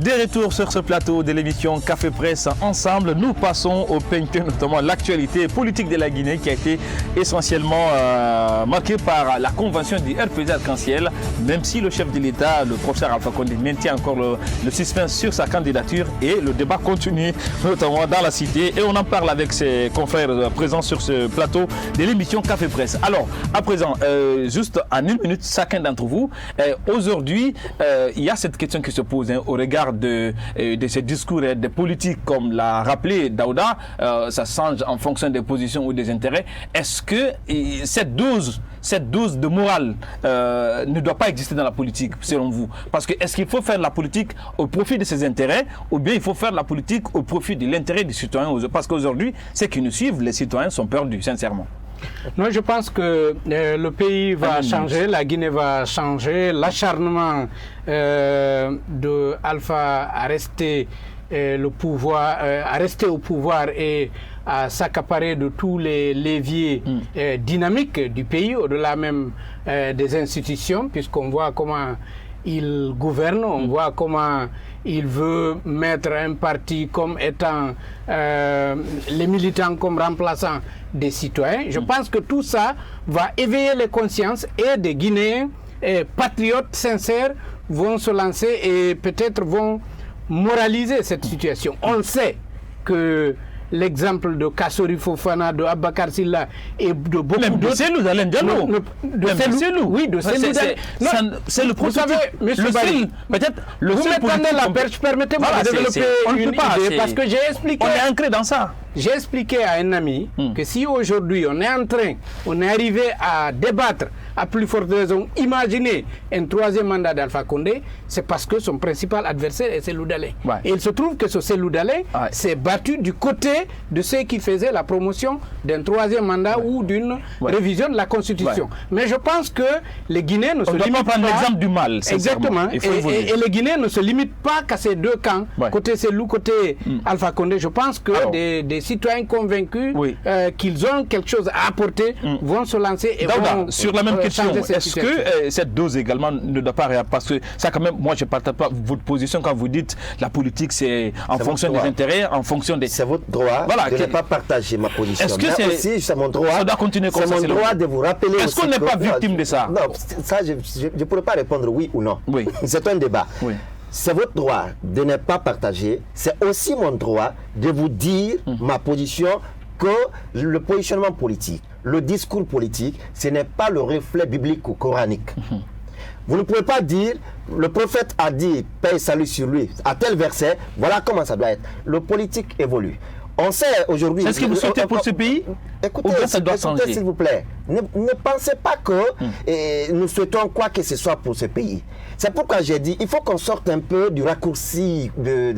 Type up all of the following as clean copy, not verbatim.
De retour sur ce plateau de l'émission Café Presse ensemble, nous passons au peigne, notamment l'actualité politique de la Guinée qui a été essentiellement marquée par la convention du RPG Arc-en-Ciel, même si le chef de l'État, le professeur Alpha Condé, maintient encore le suspense sur sa candidature et le débat continue, notamment dans la cité. Et on en parle avec ses confrères présents sur ce plateau de l'émission Café Presse. Alors, à présent, juste en une minute, chacun d'entre vous, aujourd'hui, il y a cette question qui se pose au regard de ces discours et des politiques, comme l'a rappelé Daouda, ça change en fonction des positions ou des intérêts. Est-ce que cette dose de morale ne doit pas exister dans la politique, selon vous? Parce que est-ce qu'il faut faire la politique au profit de ses intérêts, ou bien il faut faire la politique au profit de l'intérêt des citoyens? Parce qu'aujourd'hui, ceux qui nous suivent, les citoyens sont perdus, sincèrement. Non, je pense que le pays va changer, la Guinée va changer. L'acharnement de Alpha à rester au pouvoir et à s'accaparer de tous les leviers dynamiques du pays, au-delà même des institutions, puisqu'on voit comment il gouverne, on voit comment il veut mettre un parti comme étant les militants comme remplaçants des citoyens. Je pense que tout ça va éveiller les consciences et des Guinéens patriotes sincères vont se lancer et peut-être vont moraliser cette situation. On sait que l'exemple de Kassori Fofana, de Abakar Silla et de beaucoup d'autres. C'est nous, Alain Diallo. Oui, de Cellou Dalein. C'est le prototype. Vous savez, monsieur Barry, peut-être le vous m'étendez la perche, permettez-moi de développer une idée, parce que j'ai expliqué. On est ancré dans ça. J'ai expliqué à un ami que si aujourd'hui on est arrivé à débattre, à plus forte raison, imaginer un troisième mandat d'Alpha Condé, c'est parce que son principal adversaire est Cellou Dalein. Ouais. Et il se trouve que ce Cellou Dalein s'est battu du côté de ceux qui faisaient la promotion d'un troisième mandat ou d'une révision de la Constitution. Mais je pense que les Guinéens ne se limitent pas... On doit pas prendre l'exemple du mal. Exactement. Et les Guinéens ne se limitent pas qu'à ces deux camps, côté Cellou, côté Alpha Condé. Je pense que des citoyens convaincus qu'ils ont quelque chose à apporter vont se lancer et vont sur la même question. Est-ce que cette dose également ne doit pas réagir? Parce que ça, quand même, moi je ne partage pas votre position quand vous dites la politique c'est en fonction des intérêts, en fonction des... C'est votre droit de ne pas partager ma position. Est-ce que c'est mon droit? Ça doit continuer comme ça. C'est mon droit de vous rappeler. Est-ce qu'on n'est pas victime de ça? Non, ça je ne pourrais pas répondre oui ou non. Oui. C'est un débat. Oui. C'est votre droit de ne pas partager. C'est aussi mon droit de vous dire ma position, que le positionnement politique, le discours politique, ce n'est pas le reflet biblique ou coranique. Vous ne pouvez pas dire, le prophète a dit, paix et salut sur lui, à tel verset, voilà comment ça doit être. Le politique évolue. On sait aujourd'hui... Est-ce que vous souhaitez pour ce pays? Écoutez, ça doit changer, s'il vous plaît. Ne pensez pas que nous souhaitons quoi que ce soit pour ce pays. C'est pourquoi j'ai dit, il faut qu'on sorte un peu du raccourci des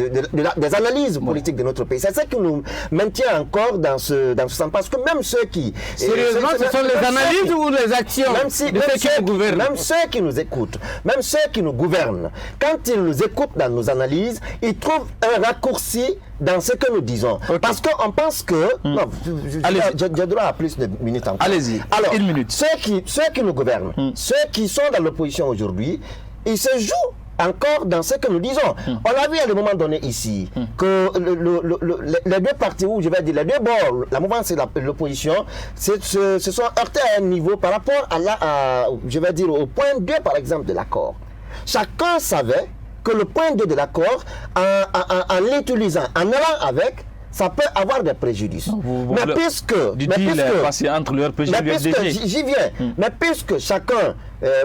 analyses politiques de notre pays. C'est ça qui nous maintient encore dans ce sens. Parce que même ceux qui... Sérieusement, ce sont les analyses ou les actions de ceux qui nous gouvernent? Même ceux qui nous écoutent, même ceux qui nous gouvernent, quand ils nous écoutent dans nos analyses, ils trouvent un raccourci dans ce que nous disons. Parce qu'on pense que... Non, j'ai droit à plus de minutes encore. Allez-y, alors, une minute. Ceux qui nous gouvernent, ceux qui sont dans l'opposition aujourd'hui, ils se jouent encore dans ce que nous disons. On a vu à un moment donné ici que les deux partis, ou je vais dire les deux bords, la mouvance et l'opposition, se sont heurtés à un niveau par rapport je vais dire au point 2 par exemple de l'accord. Chacun savait que le point 2 de l'accord, en l'utilisant, en allant avec, ça peut avoir des préjudices. Mais puisque j'y viens, mais puisque chacun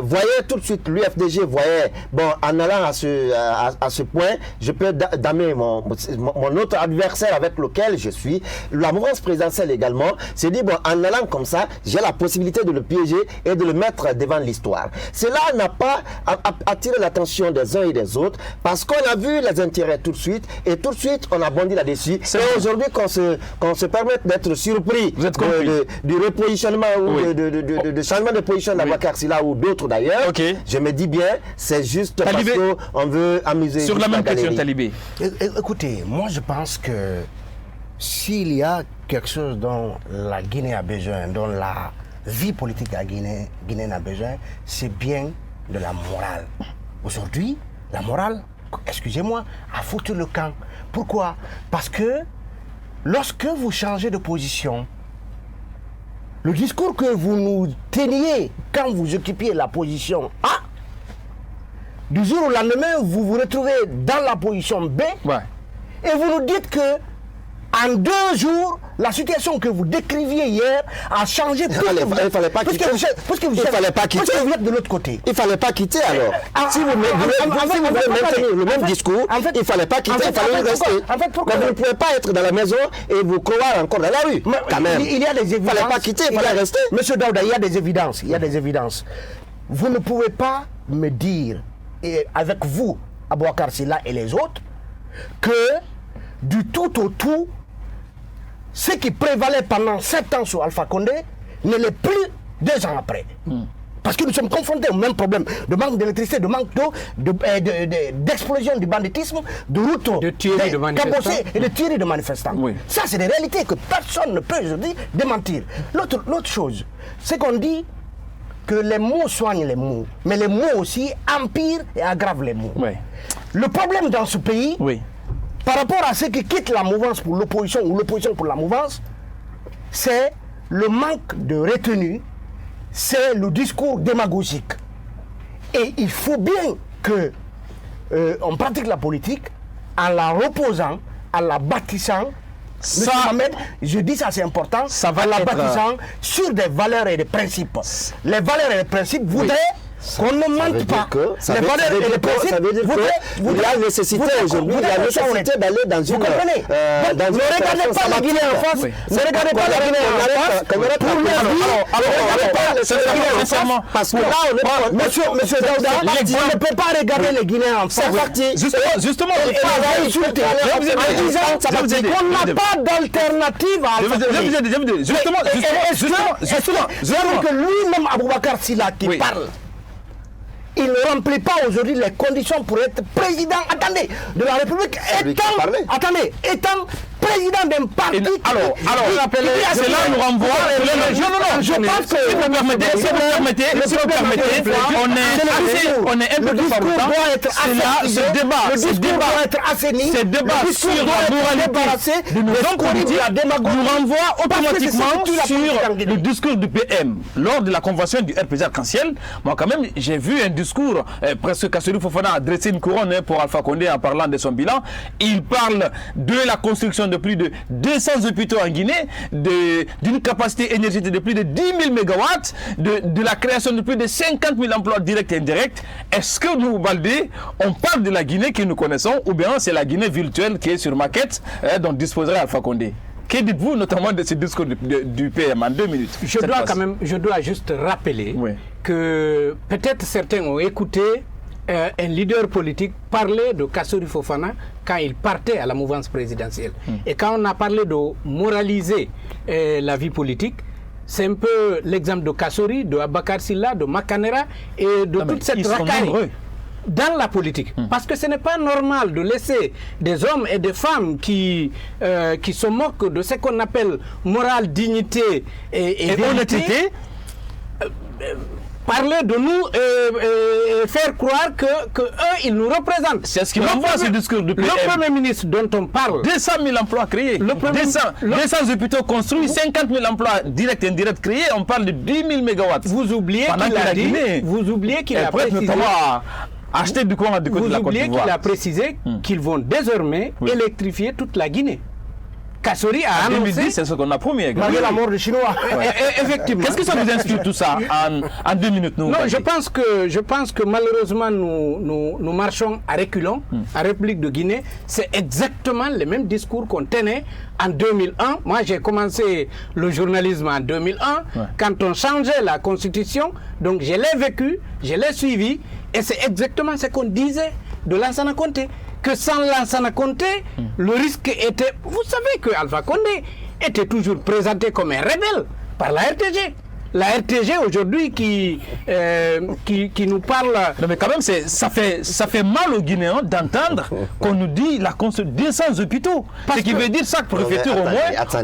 voyait tout de suite, l'UFDG voyait, bon, en allant à ce point, je peux damer mon autre adversaire avec lequel je suis, la mouvance présidentielle également, s'est dit, bon, en allant comme ça, j'ai la possibilité de le piéger et de le mettre devant l'histoire. Cela n'a pas attiré l'attention des uns et des autres, parce qu'on a vu les intérêts tout de suite, et tout de suite, on a bondi là-dessus. Et aujourd'hui, qu'on se permette d'être surpris du repositionnement ou de changement de position de la Bakar Silla ou d'autres d'ailleurs, je me dis bien, c'est juste Talibé, parce qu'on veut amuser sur la même question, Talibé. Écoutez, moi je pense que s'il y a quelque chose dont la Guinée a besoin, dont la vie politique de la Guinée a besoin, c'est bien de la morale. Aujourd'hui, la morale excusez-moi, a foutu le camp. Pourquoi? Parce que lorsque vous changez de position, le discours que vous nous teniez quand vous occupiez la position A, du jour au lendemain, vous vous retrouvez dans la position B, et vous nous dites que en 2 jours, la situation que vous décriviez hier a changé. Il ne fallait pas quitter. Il fallait pas quitter. Parce que vous êtes de l'autre côté. Il ne fallait pas quitter alors. Si vous voulez maintenir le même discours, il ne fallait pas quitter, il fallait rester. Mais vous ne pouvez pas être dans la maison et vous croire encore dans la rue. Quand même. Il y a des évidences. Il ne fallait pas quitter, il fallait rester. Monsieur Daouda, il y a des évidences. Il y a des évidences. Vous ne pouvez pas me dire, et avec vous, Aboubacar Sylla et les autres, que du tout au tout, ce qui prévalait pendant 7 ans sur Alpha Condé ne l'est plus 2 ans après. Parce que nous sommes confrontés au même problème de manque d'électricité, de manque d'eau, d'explosion du banditisme, de routes, de tueries de manifestants. Et de tueries de manifestants. Oui. Ça, c'est des réalités que personne ne peut aujourd'hui démentir. L'autre chose, c'est qu'on dit que les mots soignent les mots, mais les mots aussi empirent et aggravent les mots. Oui. Le problème dans ce pays, par rapport à ceux qui quittent la mouvance pour l'opposition ou l'opposition pour la mouvance, c'est le manque de retenue, c'est le discours démagogique. Et il faut bien que on pratique la politique en la reposant, en la bâtissant. Ça, Mohamed, je dis ça, c'est important, ça va en la être bâtissant sur des valeurs et des principes. Les valeurs et les principes voudraient qu'on ne mente pas. Les valeurs et les principes, ça veut dire qu'il y a nécessité aujourd'hui, il y a nécessité d'aller dans une... Vous comprenez? Ne regardez pas la Guinée en face. Ne regardez pas la Guinée en face. Parce que là, Monsieur Daouda, on ne peut pas regarder les Guinéens en face. Justement, on n'a pas d'alternative à Justement, que lui-même, Aboubacar Sylla, qui parle, il ne remplit pas aujourd'hui les conditions pour être président, attendez, de la République, étant président d'un parti. Alors, cela nous renvoie. Je pense que, si vous permettez, on est un peu le discours doit être assaini. Le discours doit être assaini. Ce débat sur la moralité de nos hommes politiques nous renvoie automatiquement sur le discours du PM. Lors de la convention du RPG Arc-en-Ciel, moi quand même, j'ai vu un discours presque Kassory Fofana a dressé une couronne pour Alpha Condé en parlant de son bilan. Il parle de la construction de plus de 200 hôpitaux en Guinée, d'une capacité énergétique de plus de 10 000 mégawatts, de la création de plus de 50 000 emplois directs et indirects. Est-ce que nous, Baldé, on parle de la Guinée que nous connaissons ou bien c'est la Guinée virtuelle qui est sur maquette dont disposerait Alpha Condé? Que dites-vous notamment de ce discours du PM en 2 minutes? Je dois juste rappeler que peut-être certains ont écouté un leader politique parler de Kassory Fofana quand il partait à la mouvance présidentielle. Et quand on a parlé de moraliser la vie politique, c'est un peu l'exemple de Kassory, de Aboubacar Sylla, de Makanera et de toute cette racaille dans la politique. Parce que ce n'est pas normal de laisser des hommes et des femmes qui se moquent de ce qu'on appelle morale, dignité et honnêteté parler de nous et faire croire que eux, ils nous représentent. C'est ce qui m'envoie ce discours du PM. Le Premier ministre dont on parle. 200 000 emplois créés, 200 hôpitaux construits, 50 000 emplois directs et indirects créés, on parle de 10 000 mégawatts. Vous oubliez qu'il a précisé... Acheter du courant du côté de la Côte d'Ivoire. Qu'il a précisé qu'ils vont désormais électrifier toute la Guinée. Kassory a annoncé... 2010, c'est ce qu'on a promis. Malgré la mort des Chinois. Effectivement. Qu'est-ce que ça vous inspire tout ça en 2 minutes nous? Non, je pense que malheureusement nous marchons à reculons. En République de Guinée, c'est exactement le même discours qu'on tenait en 2001. Moi, j'ai commencé le journalisme en 2001, quand on changeait la constitution. Donc, je l'ai vécu, je l'ai suivi, et c'est exactement ce qu'on disait de Lansana Conté. Que sans Lansana Conté, le risque était... Vous savez que Alpha Condé était toujours présenté comme un rebelle par la RTG. la RTG aujourd'hui qui nous parle. Non, mais quand même, ça fait mal aux Guinéens d'entendre qu'on nous dit la construction de 200 hôpitaux. Ce qui veut dire chaque préfecture au moins,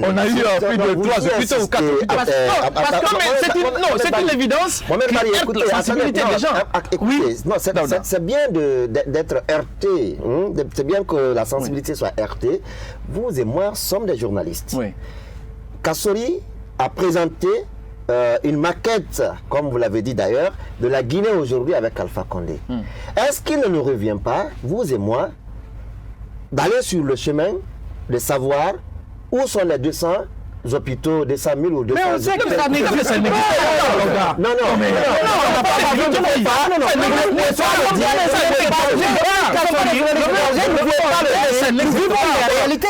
on a eu plus de 3 hôpitaux ou 4 hôpitaux. C'est une évidence qui heurte la sensibilité des gens. Écoutez, c'est bien d'être heurté, c'est bien que la sensibilité soit heurtée. Vous et moi sommes des journalistes. Oui. Kassori a présenté une maquette, comme vous l'avez dit d'ailleurs, de la Guinée aujourd'hui avec Alpha Condé. Est-ce qu'il ne nous revient pas, vous et moi, d'aller sur le chemin de savoir où sont les 200 hôpitaux, 200 000 ou 200 000? Mais on sait que ça n'existe pas. Non, la réalité.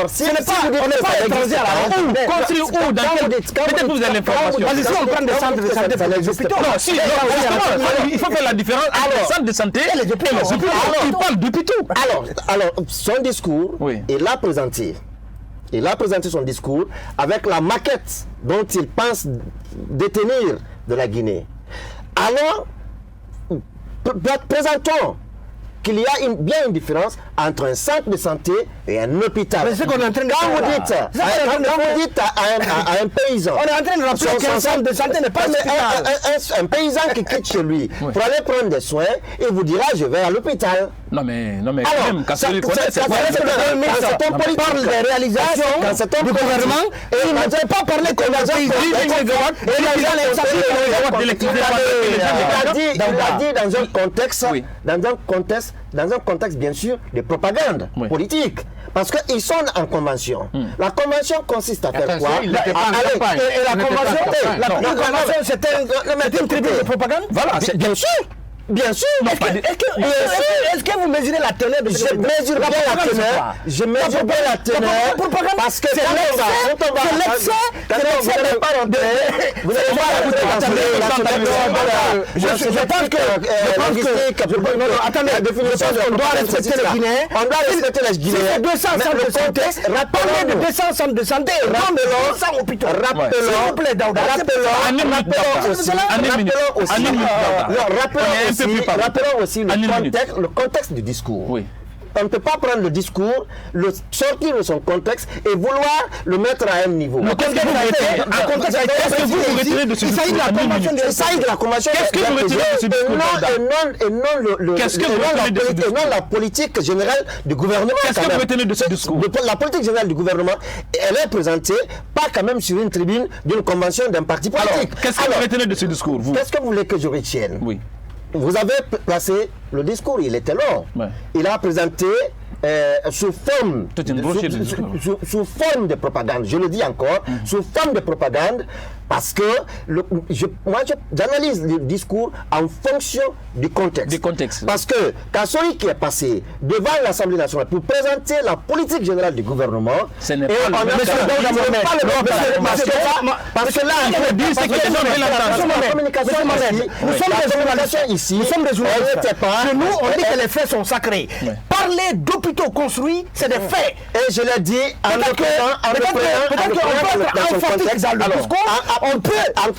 Ce n'est pas étranger à la Où? Construit où? Dans quel... Peut-être vous avez l'information. Si on prend des centres de santé pour les hôpitaux. Non, si, il faut faire la différence entre les centres de santé et les hôpitaux. Il parle d'hôpitaux. Alors, son discours, il l'a présenté. Il a présenté son discours avec la maquette dont il pense détenir de la Guinée. Alors, présentons qu'il y a bien une différence entre un centre de santé et un hôpital. Mais c'est qu'on est en train de quand vous dites à un paysan, on est en train de rappeler qu'un centre de santé n'est pas un paysan qui quitte chez lui pour aller prendre des soins, il vous dira je vais à l'hôpital. Non mais quand même, quand c'est un politique parle des réalisations, quand c'est un du gouvernement, et il ne doit pas parler comme il a dit dans un contexte bien sûr de propagande politique. Parce qu'ils sont en convention. La convention consiste à faire quoi? Et la convention, c'était une tribune de propagande? Voilà, bien sûr. Bien sûr. Est-ce que vous mesurez la teneur de Je mesure bien la teneur. Je mesure bien la teneur. Parce que quand on va l'excès. Vous n'allez pas rentrer. Vous n'allez pas rentrer. Je pense que. Attendez, la définition de on doit respecter les Guinéens. On doit respecter les Guinéens. C'est 200 centres de santé. Rappelez de 200 centres de santé. Rappelons 100 hôpitaux. Rappelons aussi le contexte du discours. Oui. On ne peut pas prendre le discours, le sortir de son contexte et vouloir le mettre à un niveau. Qu'est-ce que vous retirez de ce discours? Il s'agit de la convention. Qu'est-ce que vous retirez de ce discours? Et non la politique générale du gouvernement. Qu'est-ce que vous retenez de ce discours? La politique générale du gouvernement, elle est présentée pas quand même sur une tribune d'une convention d'un parti politique. Alors, qu'est-ce que vous retenez de ce discours, vous? Qu'est-ce que vous voulez que je retienne? Oui. Vous avez placé le discours, il était long. Ouais. Il a présenté sous forme de propagande, je le dis encore, sous forme de propagande, parce que moi j'analyse le discours en fonction du contexte. Parce que Kassori qui est passé devant l'Assemblée nationale pour présenter la politique générale du gouvernement, ce n'est pas le parce que là, il faut dire c'est que nous sommes des journalistes. Nous, on dit que les faits sont sacrés. Parler d'hôpitaux construits, c'est des faits. Et je l'ai dit en peut-être qu'on peut être emphatique dans le discours. On peut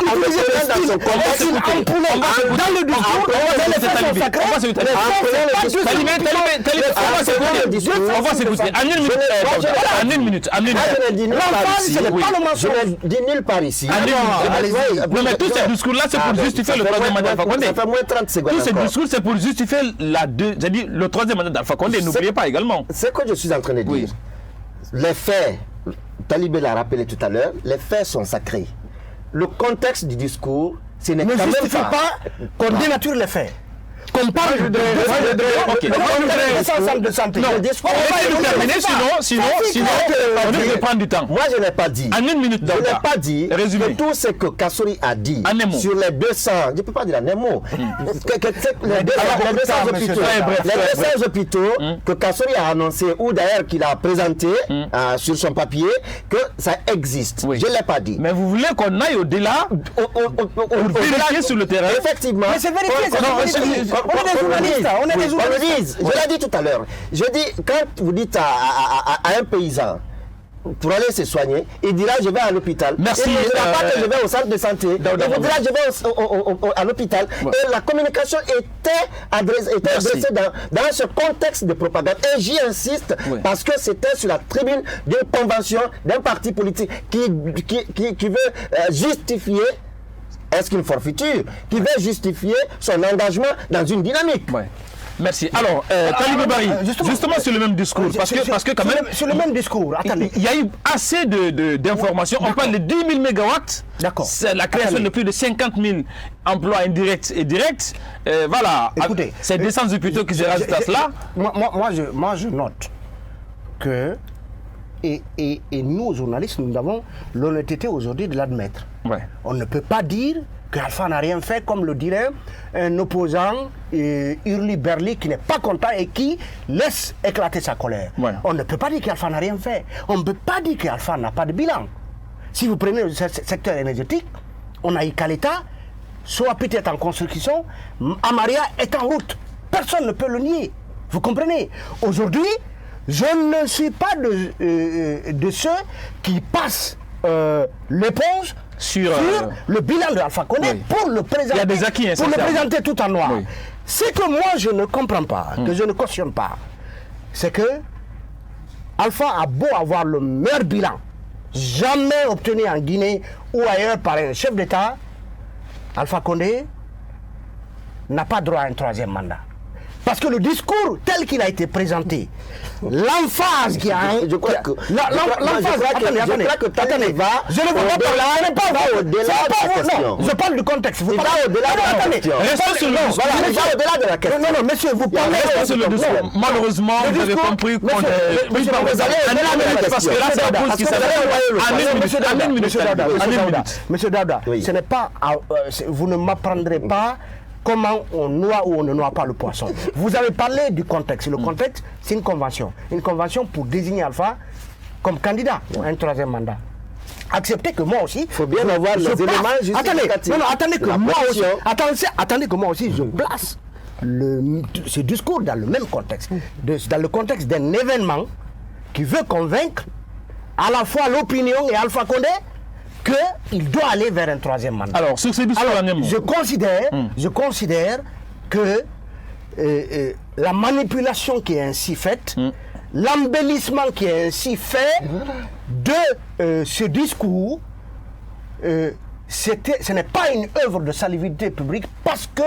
utiliser dans son contexte. Dans le discours, les faits sont sacrés. On va s'écouter. En une minute. L'emphase, c'est le Parlement. Je n'ai dit nulle part ici. Non, mais tous ces discours-là, c'est pour justifier le troisième mandat d'Alpha Condé. Ça fait moins 30 secondes. Tous ces discours, c'est pour justifier le troisième mandat d'Alpha Condé. N'oubliez pas également. C'est ce que je suis en train de dire. Les faits, Talibé l'a rappelé tout à l'heure, les faits sont sacrés. Le contexte du discours, ce n'est quand même pas qu'on dénature les faits. Qu'on parle de centre de santé. Non, on va nous terminer, sinon, on va prendre du temps. Moi, je n'ai pas dit. En une minute, je n'ai pas dit que tout ce que Kassori a dit sur les 200, je ne peux pas dire un mot, les 200 hôpitaux que Kassori a annoncé, ou d'ailleurs qu'il a présenté sur son papier, que ça existe. Je ne l'ai pas dit. Mais vous voulez qu'on aille au-delà pour vérifier sur le terrain? Effectivement. Mais c'est vérifié. On est des journalistes. Je l'ai dit tout à l'heure. Je dis, quand vous dites à un paysan, pour aller se soigner, il dira je vais à l'hôpital. Merci. Il ne dira pas que je vais au centre de santé. Il vous dira je vais à l'hôpital. Ouais. Et la communication était adressée dans ce contexte de propagande. Et j'y insiste parce que c'était sur la tribune d'une convention d'un parti politique qui veut justifier. Est-ce qu'une forfaiture qui veut justifier son engagement dans une dynamique. Ouais. Merci. Alors, Talibé Bari, justement sur le même discours, parce que quand même... Sur le même discours, attendez. Il y a eu assez d'informations. On parle de 10 000 mégawatts. D'accord. C'est la création de plus de 50 000 emplois indirects et directs. Voilà. Écoutez, c'est 200 hôpitaux qui se rajoutent à cela. Moi, je note que... Et nous, journalistes, nous avons l'honnêteté aujourd'hui de l'admettre. Ouais. On ne peut pas dire qu'Alpha n'a rien fait, comme le dirait un opposant hurly-burly qui n'est pas content et qui laisse éclater sa colère. Ouais. On ne peut pas dire qu'Alpha n'a rien fait. On ne peut pas dire qu'Alpha n'a pas de bilan. Si vous prenez le secteur énergétique, on a Ikaleta, Soapit est en construction, Amaria est en route. Personne ne peut le nier. Vous comprenez? Aujourd'hui, je ne suis pas de ceux qui passent l'éponge sur le bilan de Alpha Condé pour le présenter, il y a des acquis, pour le présenter tout en noir. Oui. Ce que moi je ne comprends pas, que je ne cautionne pas, c'est que Alpha a beau avoir le meilleur bilan, jamais obtenu en Guinée ou ailleurs par un chef d'État, Alpha Condé n'a pas droit à un troisième mandat. Parce que le discours tel qu'il a été présenté, l'emphase qui a... Je crois que... Attendez, je ne veux pas parler, au-delà de la question. Je parle du contexte. Il va au-delà de la question. Restons sur le discours. Il va au-delà de la question. Non, monsieur, vous parlez... Restons sur le discours. Malheureusement, vous avez compris qu'on parce que là, c'est la pause qui s'appelle. Monsieur Daouda, ce n'est pas... Vous ne m'apprendrez pas comment on noie ou on ne noie pas le poisson. Vous avez parlé du contexte. Le contexte, c'est une convention. Une convention pour désigner Alpha comme candidat à un troisième mandat. Acceptez que moi aussi... Il faut bien avoir les éléments justificatifs. Attendez que moi aussi, je place ce discours dans le même contexte. Dans le contexte d'un événement qui veut convaincre à la fois l'opinion et Alpha Condé qu'il doit aller vers un troisième mandat. Alors, sur ces discours, je considère que la manipulation qui est ainsi faite, l'embellissement qui est ainsi fait de ce discours, ce n'est pas une œuvre de salubrité publique parce que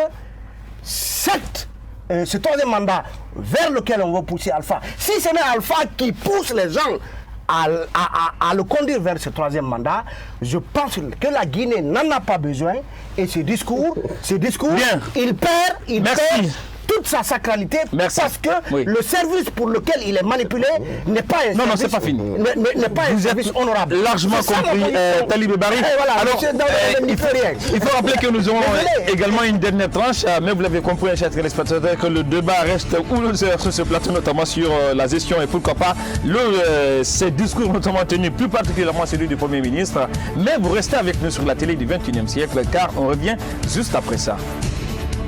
ce troisième mandat vers lequel on veut pousser Alpha, si ce n'est Alpha qui pousse les gens à le conduire vers ce troisième mandat, je pense que la Guinée n'en a pas besoin et ce discours, il perd toute sa sacralité parce que le service pour lequel il est manipulé n'est pas un service, c'est pas fini. N'est pas un service honorable. Largement compris, Talibé Bari. Alors, il faut rappeler que nous aurons également une dernière tranche, mais vous l'avez compris, chers téléspectateurs, que le débat reste ouvert sur ce plateau, notamment sur la gestion et pourquoi pas ces discours notamment tenus, plus particulièrement celui du Premier ministre. Mais vous restez avec nous sur la télé du 21e siècle, car on revient juste après ça.